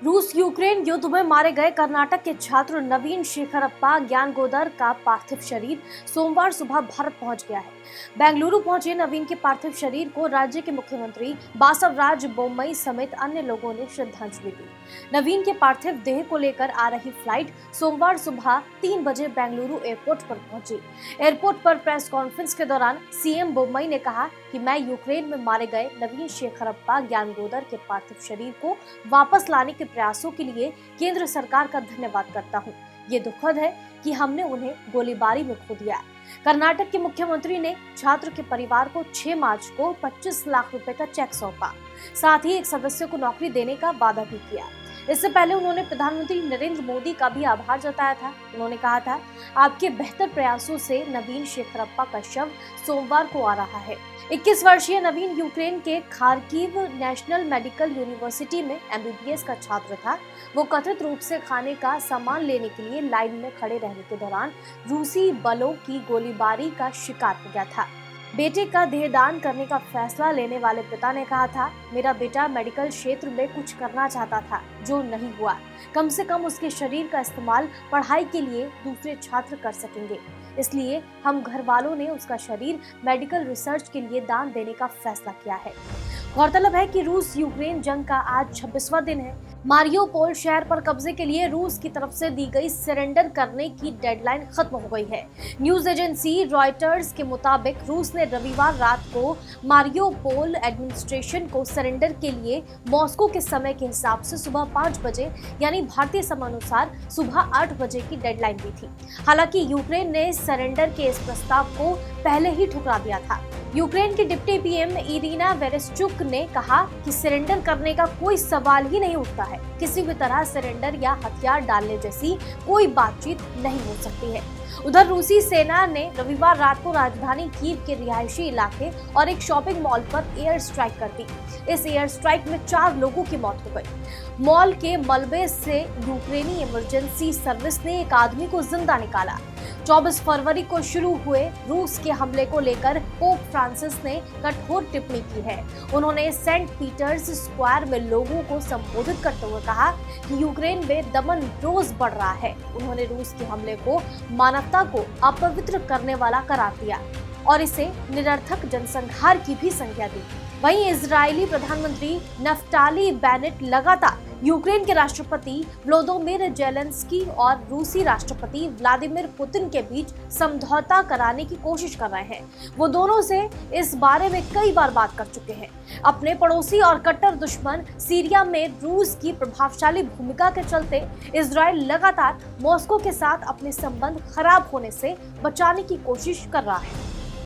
रूस यूक्रेन युद्ध में मारे गए कर्नाटक के छात्र नवीन शेखरप्पा ज्ञानगोदर का पार्थिव शरीर सोमवार सुबह भारत पहुंच गया है। बेंगलुरु पहुंचे नवीन के पार्थिव शरीर को राज्य के मुख्यमंत्री बासवराज बोम्मई समेत अन्य लोगों ने श्रद्धांजलि दी। नवीन के पार्थिव देह को लेकर आ रही फ्लाइट सोमवार सुबह 3 बजे बेंगलुरु एयरपोर्ट पर पहुंची। एयरपोर्ट पर प्रेस कॉन्फ्रेंस के दौरान सीएम बोम्मई ने कहा कि मैं यूक्रेन में मारे गए नवीन शेखरप्पा ज्ञानगोदर के पार्थिव शरीर को वापस लाने के प्रयासों के लिए केंद्र सरकार का धन्यवाद करता हूं। ये दुखद है कि हमने उन्हें गोलीबारी में खो दिया। कर्नाटक के मुख्यमंत्री ने छात्र के परिवार को 6 मार्च को 25 लाख रुपए का चेक सौंपा। साथ ही एक सदस्य को नौकरी देने का वादा भी किया। इससे पहले उन्होंने प्रधानमंत्री नरेंद्र मोदी का भी आभार जताया था। उन्होंने कहा था, आपके बेहतर प्रयासों से नवीन शेखरप्पा का शव सोमवार को आ रहा है। 21 वर्षीय नवीन यूक्रेन के खार्किव नेशनल मेडिकल यूनिवर्सिटी में एमबीबीएस का छात्र था। वो कथित रूप से खाने का सामान लेने के लिए लाइन में खड़े रहने के दौरान रूसी बलों की गोलीबारी का शिकार हो गया था। बेटे का देहदान करने का फैसला लेने वाले पिता ने कहा था, मेरा बेटा मेडिकल क्षेत्र में कुछ करना चाहता था जो नहीं हुआ। कम से कम उसके शरीर का इस्तेमाल पढ़ाई के लिए दूसरे छात्र कर सकेंगे, इसलिए हम घर वालों ने उसका शरीर मेडिकल रिसर्च के लिए दान देने का फैसला किया है। गौरतलब है कि रूस यूक्रेन जंग का आज 26वां दिन है। मारियोपोल शहर पर कब्जे के लिए रूस की तरफ से दी गई सरेंडर करने की डेडलाइन खत्म हो गई है। न्यूज एजेंसी रॉयटर्स के मुताबिक रूस ने रविवार रात को मारियोपोल एडमिनिस्ट्रेशन को सरेंडर के लिए मॉस्को के समय के हिसाब से सुबह 5 बजे यानी भारतीय समय अनुसार सुबह 8 बजे की डेडलाइन दी थी। हालांकि यूक्रेन ने सरेंडर के इस प्रस्ताव को पहले ही ठुकरा दिया था। यूक्रेन की डिप्टी पीएम इरिना वेरेस्चुक ने कहा कि सरेंडर करने का कोई सवाल ही नहीं उठता है। किसी भी तरह सरेंडर या हथियार डालने जैसी कोई बातचीत नहीं हो सकती है। उधर रूसी सेना ने रविवार रात को राजधानी कीव के रिहायशी इलाके और एक शॉपिंग मॉल पर एयर स्ट्राइक कर दी। इस एयर स्ट्राइक में 4 लोगों की मौत हो गई। मॉल के मलबे से यूक्रेनी इमरजेंसी सर्विस ने एक आदमी को जिंदा निकाला। 24 फरवरी को शुरू हुए रूस के हमले को लेकर पोप फ्रांसिस ने कठोर टिप्पणी की है। उन्होंने सेंट पीटर्स स्क्वायर में लोगों को संबोधित करते हुए कहा कि यूक्रेन में दमन रोज बढ़ रहा है। उन्होंने रूस के हमले को मानवता को अपवित्र करने वाला करार दिया और इसे निरर्थक जनसंहार की भी संज्ञा दी। वहीं इजरायली प्रधानमंत्री नफ्ताली बेनेट लगातार यूक्रेन के राष्ट्रपति व्लादिमीर जेलेंस्की और रूसी राष्ट्रपति व्लादिमीर पुतिन के बीच समझौता कराने की कोशिश कर रहे हैं। वो दोनों से इस बारे में कई बार बात कर चुके हैं। अपने पड़ोसी और कट्टर दुश्मन सीरिया में रूस की प्रभावशाली भूमिका के चलते इजरायल लगातार मॉस्को के साथ अपने संबंध खराब होने से बचाने की कोशिश कर रहा है।